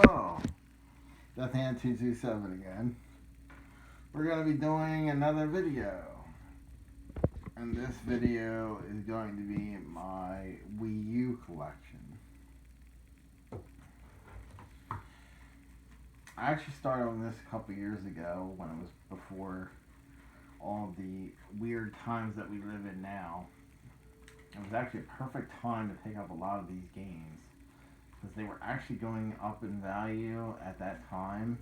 Hello, deathhand2277 again. We're going to be doing another video. And this video is going to be my Wii U collection. I actually started on this a couple years ago when it was before all the weird times that we live in now. It was actually a perfect time to pick up a lot of these games because they were actually going up in value at that time,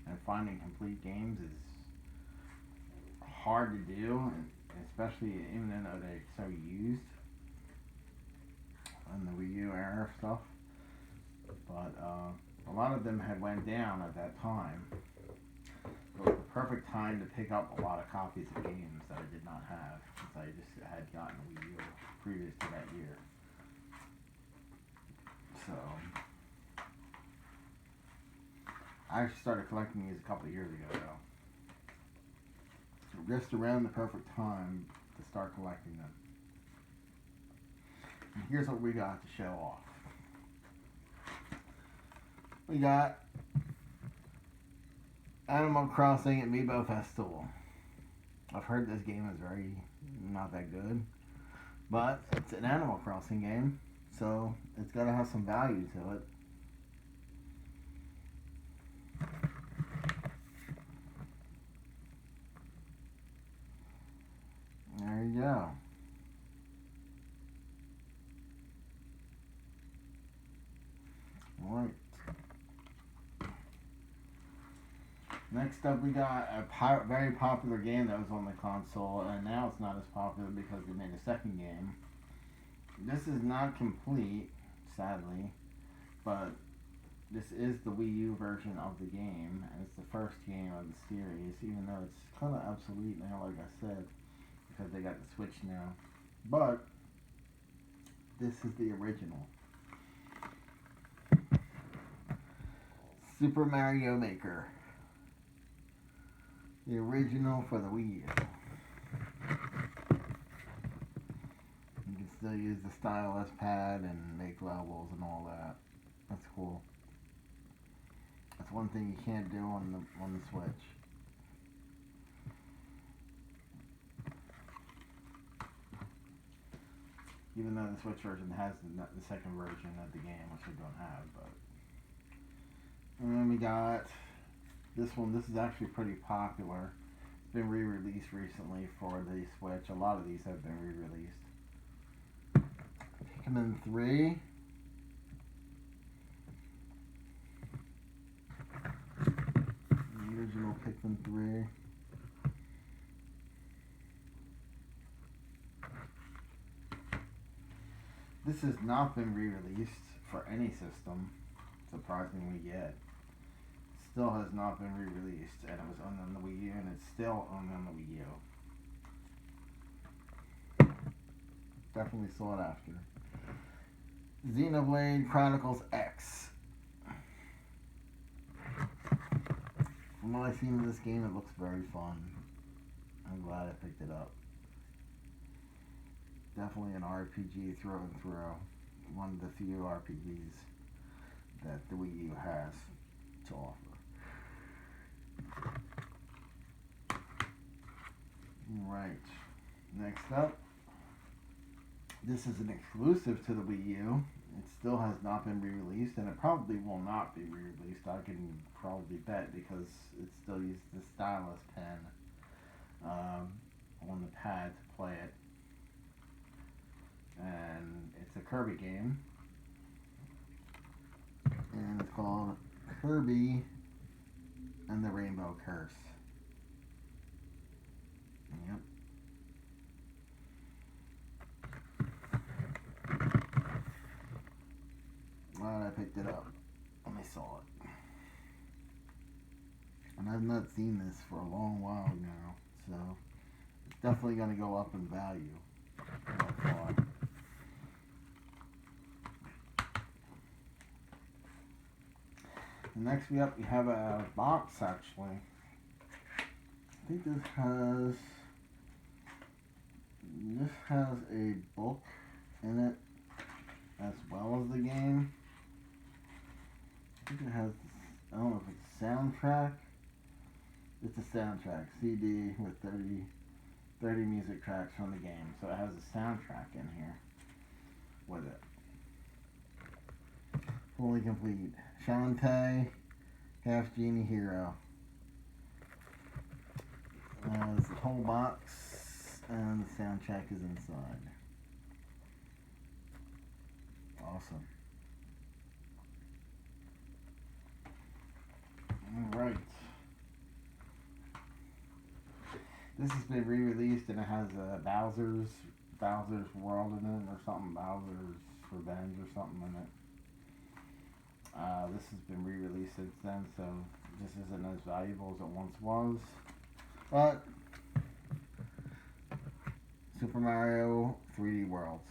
and finding complete games is hard to do, and especially even though they're so used in the Wii U era stuff. But a lot of them had went down at that time. It was the perfect time to pick up a lot of copies of games that I did not have, since I just had gotten a Wii U previous to that year. So I actually started collecting these a couple of years ago, though. Just around the perfect time to start collecting them. And here's what we got to show off. We got Animal Crossing Amiibo Festival. I've heard this game is not that good, but it's an Animal Crossing game, so it's got to have some value to it. There you go. Alright. Next up, we got a very popular game that was on the console, and now it's not as popular because they made a second game. This is not complete, sadly, but this is the Wii U version of the game, and it's the first game of the series, even though it's kind of obsolete now, like I said, because they got the Switch now. But this is the original. Super Mario Maker. The original for the Wii U. You can still use the stylus pad and make levels and all that. That's cool. That's one thing you can't do on the Switch. Even though the Switch version has the second version of the game, which we don't have, but. And then we got this one. This is actually pretty popular. It's been re-released recently for the Switch. A lot of these have been re-released. Pikmin 3. The original Pikmin 3. This has not been re-released for any system, surprisingly yet. Still has not been re-released, and it was owned on the Wii U, and it's still owned on the Wii U. Definitely sought after. Xenoblade Chronicles X. From what I've seen of this game, it looks very fun. I'm glad I picked it up. Definitely an RPG through and through. One of the few RPGs that the Wii U has to offer. Right. Next up, this is an exclusive to the Wii U. It still has not been re-released, and it probably will not be re-released. I can probably bet, because it still uses the stylus pen on the pad to play it. And it's a Kirby game, and it's called Kirby and the Rainbow Curse. Yep. Glad I picked it up when I saw it. And I've not seen this for a long while now, so it's definitely going to go up in value. So far. Next we have a box, actually. I think this has a book in it as well as the game. I think it has, I don't know if it's a soundtrack. It's a soundtrack CD with 30 music tracks from the game. So it has a soundtrack in here with it. Fully complete. Shantae, Half Genie Hero. There's the whole box, and the soundtrack is inside. Awesome. Alright. This has been re-released and it has Bowser's World in it or something. Bowser's Revenge or something in it. This has been re-released since then, so this isn't as valuable as it once was. But Super Mario 3D World.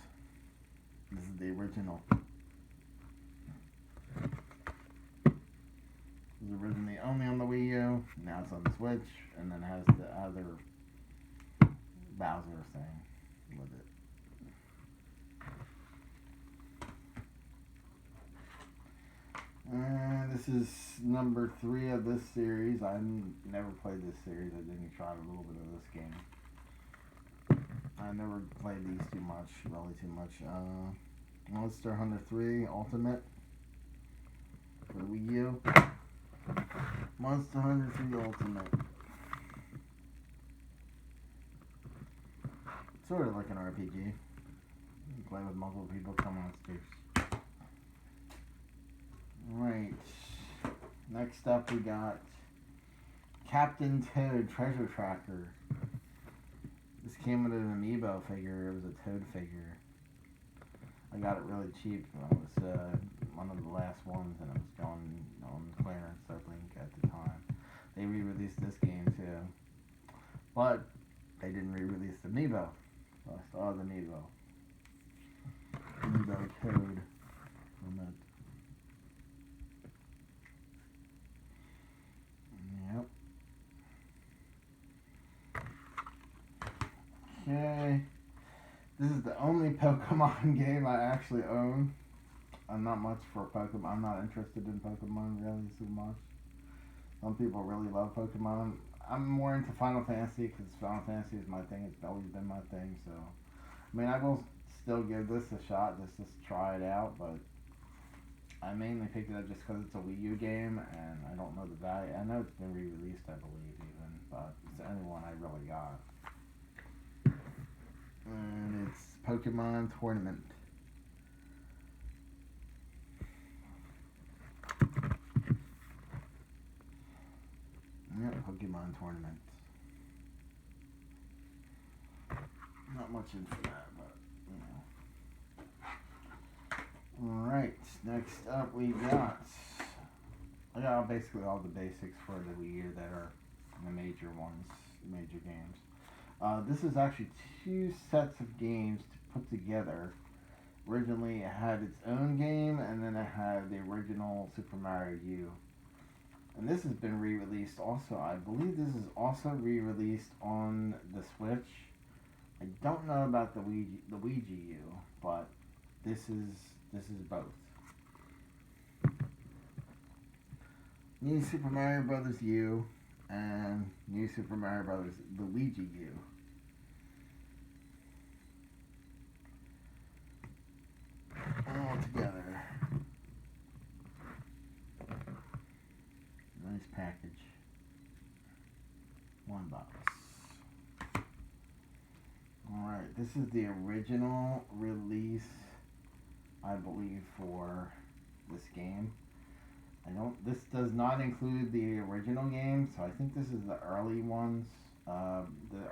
This is the original. It was originally only on the Wii U. Now it's on the Switch, and then it has the other Bowser thing with it. This is number 3 of this series. I never played this series. I didn't try a little bit of this game. I never played these too much, really too much. Monster Hunter 3 Ultimate for the Wii U. Monster Hunter 3 Ultimate. Sort of like an RPG. You play with multiple people, come on stage. Right. Next up we got Captain Toad Treasure Tracker. This came with an amiibo figure. It was a Toad figure. I got it really cheap. It was one of the last ones, and it was going on clearance, I think, at the time. They re-released this game too, but they didn't re-release the amiibo. So I still have the amiibo. Amiibo Toad from it. Yep. Okay. This is the only Pokemon game I actually own. I'm not much for Pokemon. I'm not interested in Pokemon really so much. Some people really love Pokemon. I'm more into Final Fantasy because Final Fantasy is my thing. It's always been my thing. So, I mean, I will still give this a shot just to try it out. But I mainly picked it up just because it's a Wii U game and I don't know the value. I know it's been re-released, I believe, even, but it's the only one I really got. And it's Pokemon Tournament. Yeah, Pokemon Tournament. Not much into that, but, you know. Alright, next up we got... I got basically all the basics for the Wii U that are the major ones, major games. This is actually 2 sets of games to put together. Originally it had its own game, and then it had the original Super Mario U. And this has been re-released also. I believe this is also re-released on the Switch. I don't know about the Wii U, but this is both. New Super Mario Brothers U and New Super Mario Brothers Luigi U. All together. Nice package. One box. Alright, this is the original release, I believe, for this game. This does not include the original game, so I think this is the early ones, the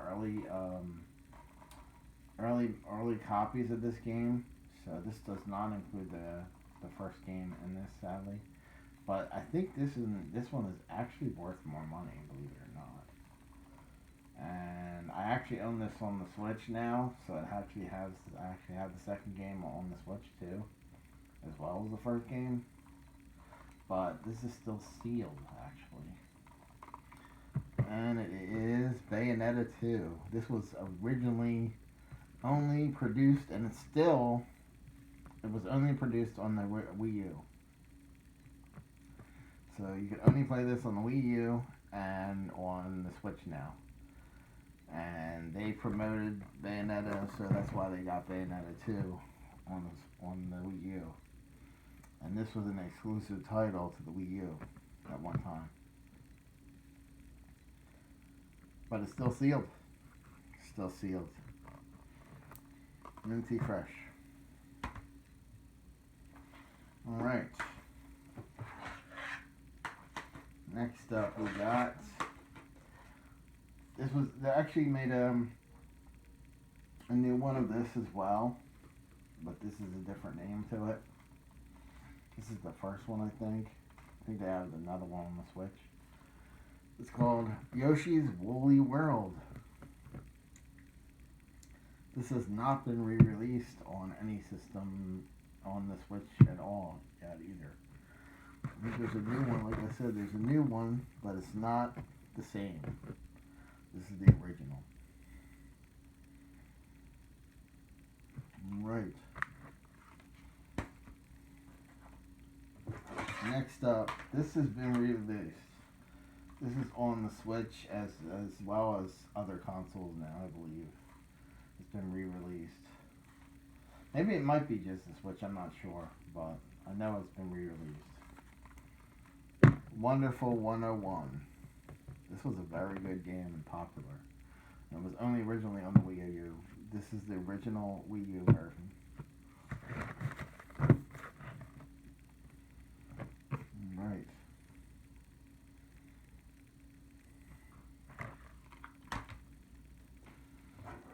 early copies of this game. So this does not include the first game in this, sadly. But I think this one is actually worth more money, believe it or not. And I actually own this on the Switch now, so I actually have the second game on the Switch too, as well as the first game. But this is still sealed, actually. And it is Bayonetta 2. This was originally only produced, and it was only produced on the Wii U. So you can only play this on the Wii U and on the Switch now. And they promoted Bayonetta, so that's why they got Bayonetta 2 on the Wii U. And this was an exclusive title to the Wii U at one time. But it's still sealed. Still sealed. Minty fresh. Alright. Next up we got, they actually made a new one of this as well, but this is a different name to it. This is the first one, I think. I think they added another one on the Switch. It's called Yoshi's Woolly World. This has not been re-released on any system on the Switch at all yet either. I think there's a new one, like I said, there's a new one, but it's not the same. This is the original. Right. Next up, this has been re-released. This is on the Switch as well as other consoles now, I believe. It's been re-released. Maybe it might be just the Switch, I'm not sure, but I know it's been re-released. Wonderful 101. This was a very good game and popular. It was only originally on the Wii U. This is the original Wii U version. Right.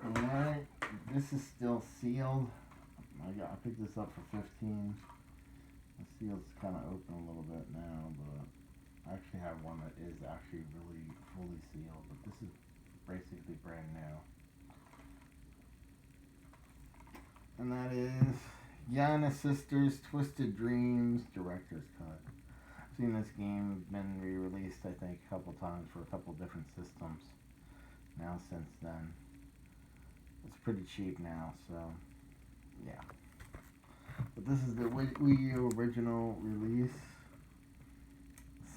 Alright, this is still sealed. I picked this up for $15. The seal's kind of open a little bit now, but I actually have one that is actually really fully sealed, but this is basically brand new. And that is Yana Sisters Twisted Dreams Director's Cut. I've seen this game been re-released, I think, a couple times for a couple different systems now since then. It's pretty cheap now, so yeah. But this is the Wii U original release.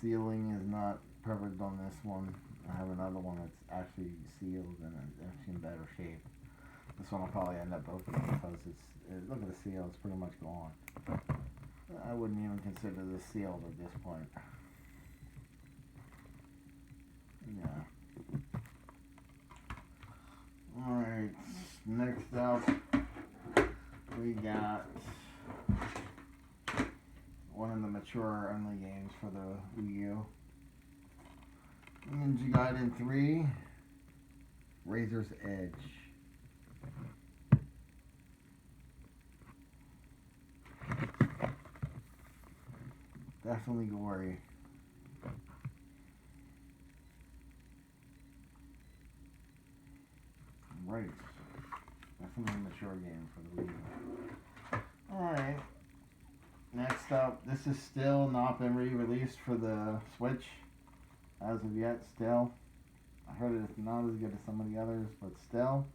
Sealing is not perfect on this one. I have another one that's actually sealed and actually in better shape. This one I'll probably end up opening because look at the seal, it's pretty much gone. I wouldn't even consider this sealed at this point. Yeah. Alright, next up we got one of the mature only games for the Wii U. Ninja Gaiden 3 Razor's Edge. Definitely gory. Right. Definitely a mature game for the Wii U. Alright. Next up, this is still not been re-released for the Switch as of yet, still. I heard it's not as good as some of the others, but still.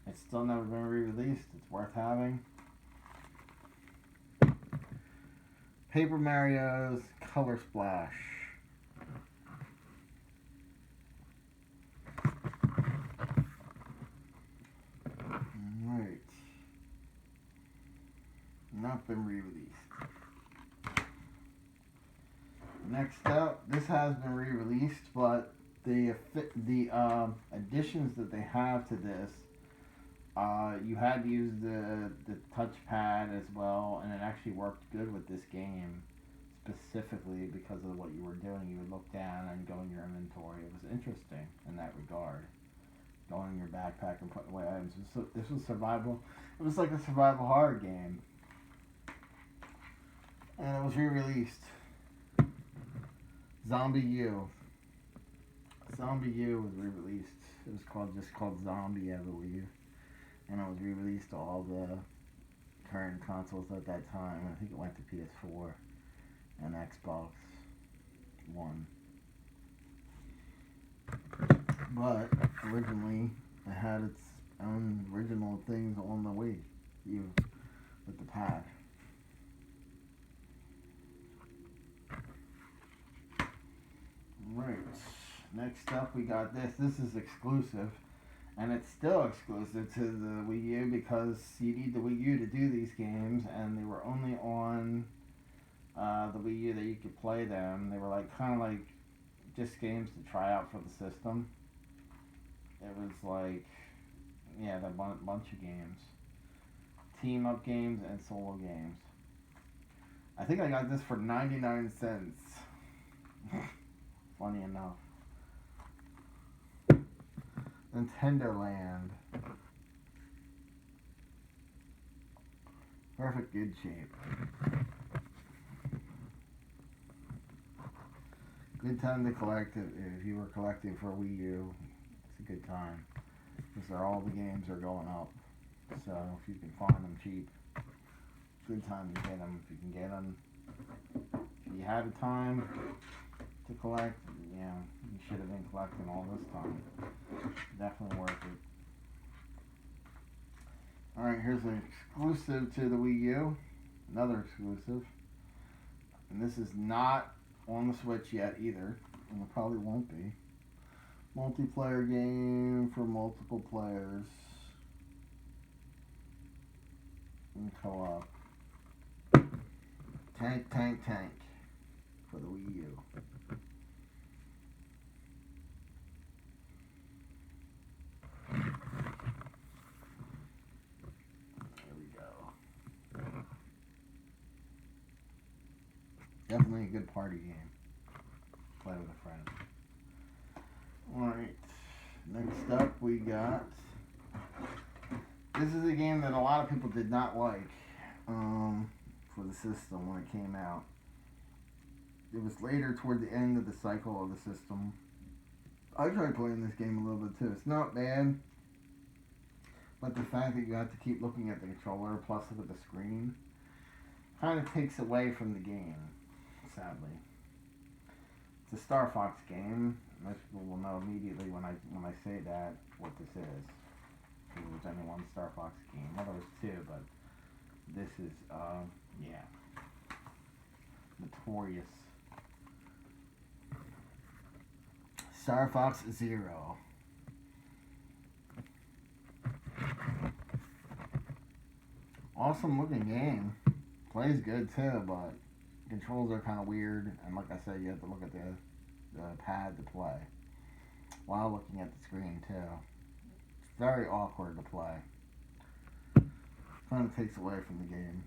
It's still never been re-released. It's worth having. Paper Mario's Color Splash. Alright. Not been re-released. Next up, this has been re-released, but the additions that they have to this, you had to use the touchpad as well, and it actually worked good with this game, specifically because of what you were doing. You would look down and go in your inventory. It was interesting in that regard. Going in your backpack and putting away items. This was survival. It was like a survival horror game. And it was re-released. Zombie U. Zombie U was re-released. It was just called Zombie, I believe. And it was re-released to all the current consoles at that time. I think it went to PS4 and Xbox One. But originally, it had its own original things on the Wii U with the pad. Next up, we got this. This is exclusive, and it's still exclusive to the Wii U because you need the Wii U to do these games, and they were only on the Wii U that you could play them. They were like kind of like just games to try out for the system. It was like, yeah, the bunch of games, team up games and solo games. I think I got this for 99 cents. Funny enough. Nintendo Land. Perfect good shape. Good time to collect it if you were collecting for Wii U. It's a good time because all the games are going up. So if you can find them cheap, good time to get them. If you can get them, if you had the time to collect, yeah, you should have been collecting all this time. Definitely worth it. Alright, here's an exclusive to the Wii U. Another exclusive. And this is not on the Switch yet either. And it probably won't be. Multiplayer game for multiple players. And co-op. Tank for the Wii U. There we go. Definitely a good party game. Play with a friend. Alright. Next up we got... This is a game that a lot of people did not like for the system when it came out. It was later toward the end of the cycle of the system. I tried playing this game a little bit too. It's not bad, but the fact that you have to keep looking at the controller plus look at the screen kind of takes away from the game, sadly. It's a Star Fox game. Most people will know immediately when I say that what this is. There was only one Star Fox game. Well, there was two, but this is, yeah, notorious. Star Fox Zero. Awesome looking game. Plays good too, but controls are kind of weird. And like I said, you have to look at the pad to play while looking at the screen too. It's very awkward to play. Kind of takes away from the game.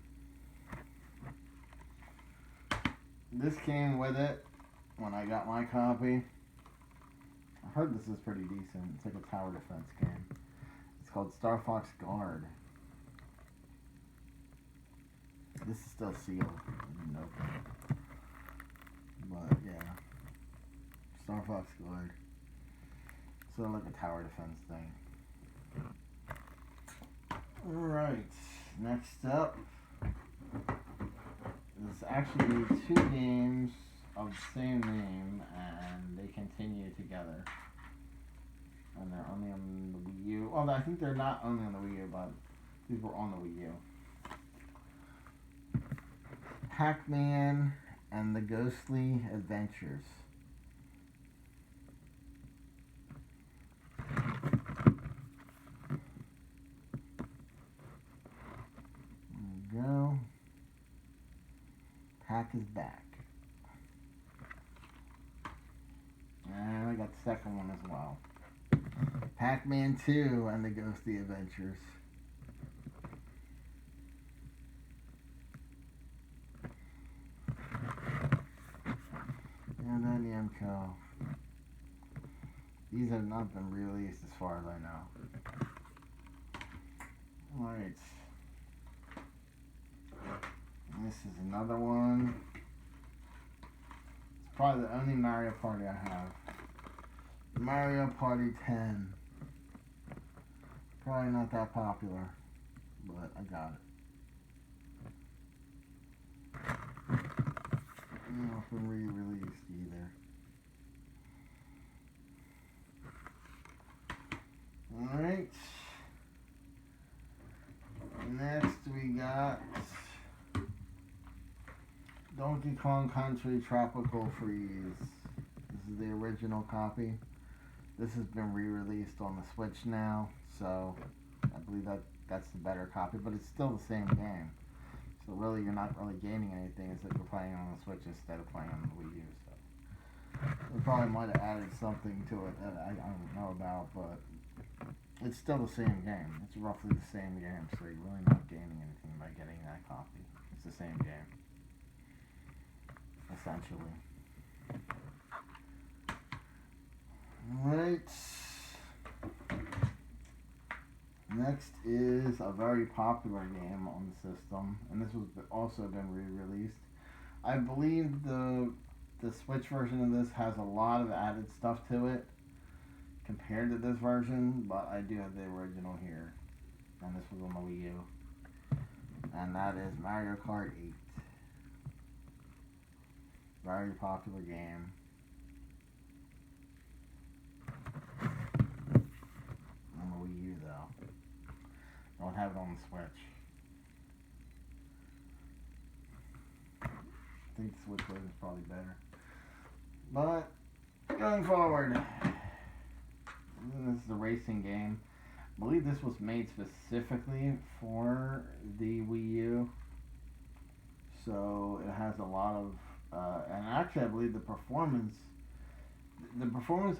This came with it when I got my copy. I heard this is pretty decent. It's like a tower defense game. It's called Star Fox Guard. This is still sealed. I didn't open it. But yeah. Star Fox Guard. Sort of like a tower defense thing. Alright. Next up. There's actually two games of the same name, and they continue together. And they're only on the Wii U. Well, I think they're not only on the Wii U, but these were on the Wii U. Pac-Man and the Ghostly Adventures. There we go. Pac is back. And I got the second one as well. Pac-Man 2 and the Ghostly Adventures. And then Namco. These have not been released as far as I know. Alright. This is another one. It's probably the only Mario Party I have. Mario Party 10. Probably not that popular, but I got it. Not been re-released either. Alright. Next we got Donkey Kong Country Tropical Freeze. This is the original copy. This has been re-released on the Switch now, so I believe that's the better copy, but it's still the same game. So really, you're not really gaining anything if you're playing on the Switch instead of playing on the Wii U. So they probably might have added something to it that I don't know about, but it's still the same game. It's roughly the same game, so you're really not gaining anything by getting that copy. It's the same game, essentially. Alright. Next is a very popular game on the system, and this was also been re-released. I believe the Switch version of this has a lot of added stuff to it compared to this version, but I do have the original here, and this was on the Wii U, and that is Mario Kart 8. Very popular game. On the Wii U though. Don't have it on the Switch. I think the Switch version is probably better. But going forward, this is a racing game. I believe this was made specifically for the Wii U. So it has a lot of, and actually I believe the performance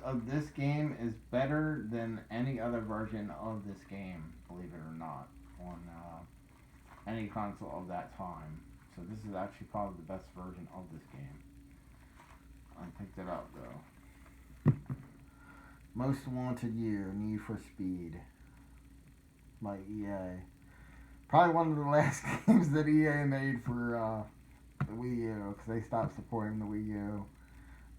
of this game is better than any other version of this game, believe it or not, on any console of that time. So this is actually probably the best version of this game. I picked it up though. Most Wanted You, Need for Speed by EA. Probably one of the last games that EA made for the Wii U, because they stopped supporting the Wii U.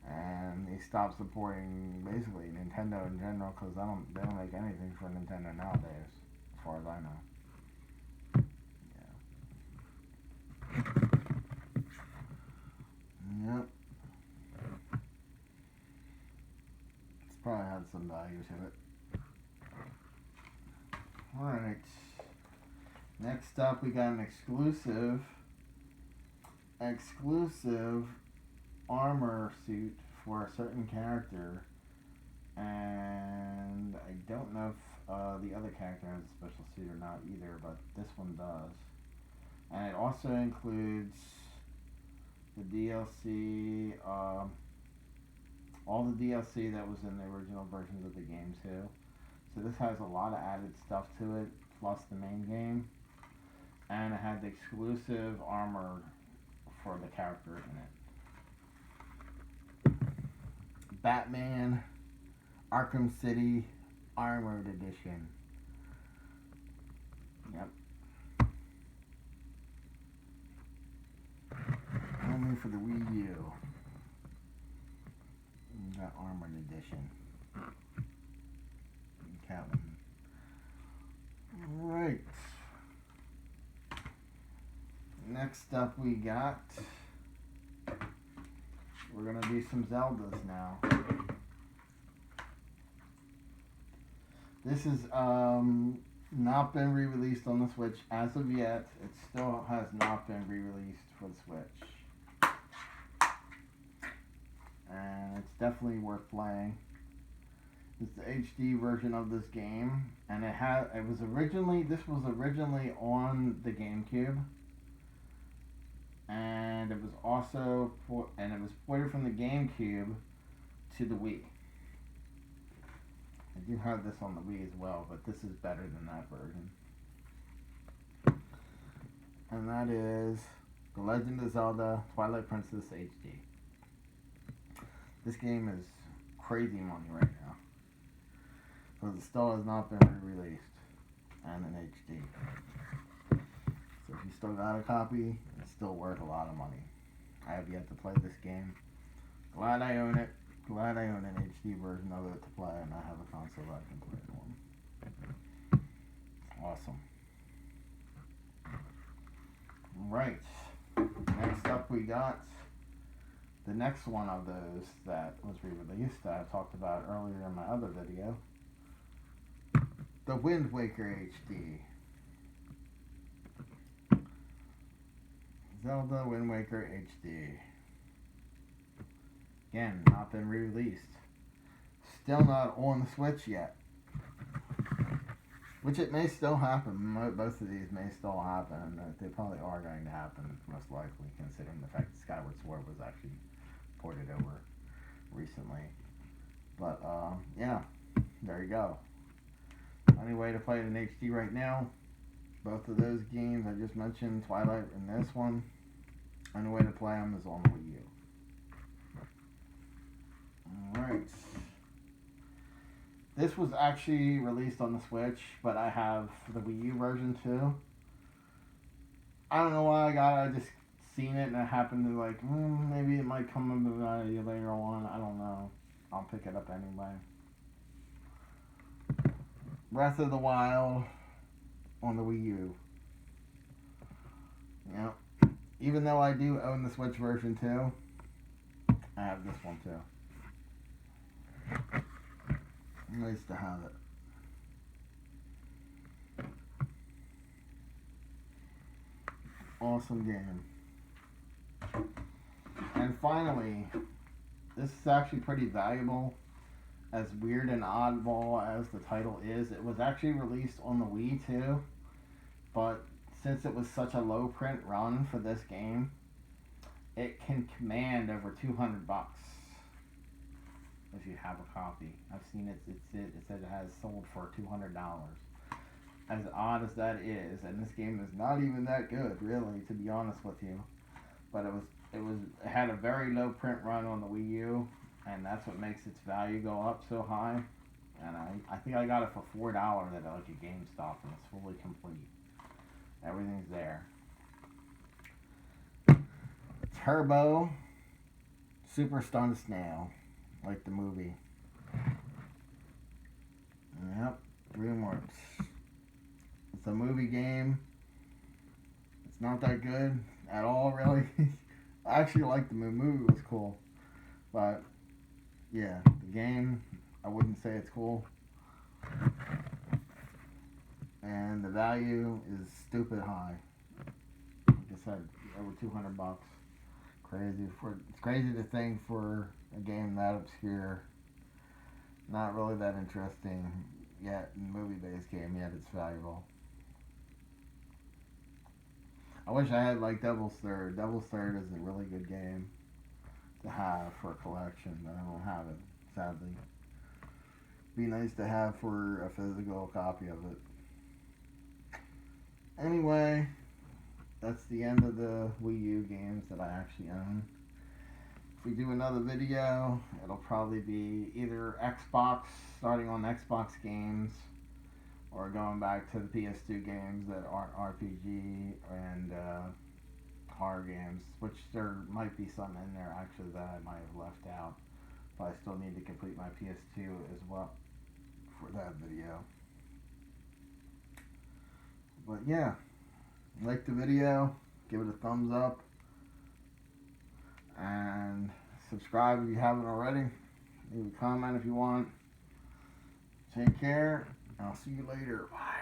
And they stopped supporting basically Nintendo in general, because they don't make anything for Nintendo nowadays, as far as I know. Yeah. Yep. It's probably had some value to it. Alright. Next up, we got an exclusive armor suit for a certain character, and I don't know if the other character has a special suit or not either, but this one does. And it also includes the DLC, all the DLC that was in the original versions of the game too. So this has a lot of added stuff to it, plus the main game, and it had the exclusive armor for the character in it. Batman Arkham City Armored Edition. Yep. Only for the Wii U. Got Armored Edition. Catwoman. Alright. Next up we got, we're going to do some Zeldas now. This has not been re-released on the Switch as of yet. It still has not been re-released for the Switch. And it's definitely worth playing. It's the HD version of this game, and this was originally on the GameCube. And it was also ported from the GameCube to the Wii. I do have this on the Wii as well, but this is better than that version. And that is The Legend of Zelda Twilight Princess HD. This game is crazy money right now, because it still has not been re-released and in HD. So if you still got a copy, it's still worth a lot of money. I have yet to play this game. Glad I own it. Glad I own an HD version of it to play, and I have a console that I can play it on. Awesome. Right. Next up we got the next one of those that was re-released that I talked about earlier in my other video. The Wind Waker HD. Zelda Wind Waker HD. Again, not been re-released. Still not on the Switch yet. Which it may still happen. Both of these may still happen. They probably are going to happen, most likely, considering the fact that Skyward Sword was actually ported over recently. But, yeah. There you go. Only way to play it in HD right now. Both of those games I just mentioned, Twilight and this one. Only way to play them is on the Wii U. Alright. This was actually released on the Switch, but I have the Wii U version too. I don't know why I got it. I just seen it and I happened to like, maybe it might come up later on. I don't know. I'll pick it up anyway. Breath of the Wild on the Wii U. Yep. Even though I do own the Switch version too, I have this one too. Nice to have it. Awesome game. And finally, this is actually pretty valuable. As weird and oddball as the title is, it was actually released on the Wii too, but since it was such a low print run for this game, it can command over $200 if you have a copy. I've seen it. It said it has sold for $200. As odd as that is, and this game is not even that good, really, to be honest with you. But it had a very low print run on the Wii U, and that's what makes its value go up so high. And I think I got it for $4 at like a GameStop, and it's fully complete. Everything's there. Turbo Super Stunned Snail, like the movie. Yep, DreamWorks. It's a movie game. It's not that good at all, really. I actually liked the movie. The movie was cool. But, yeah, the game, I wouldn't say it's cool. And the value is stupid high. Like I said, over $200. It's crazy to think for a game that obscure, not really that interesting, yet movie-based game, yet it's valuable. I wish I had like Devil's Third. Devil's Third is a really good game to have for a collection, but I don't have it, sadly. Be nice to have for a physical copy of it. Anyway, that's the end of the Wii U games that I actually own. If we do another video, it'll probably be either Xbox, starting on Xbox games, or going back to the PS2 games that aren't RPG and horror games, which there might be some in there actually that I might have left out, but I still need to complete my PS2 as well for that video. But yeah, like the video, give it a thumbs up, and subscribe if you haven't already. Leave a comment if you want. Take care, and I'll see you later. Bye.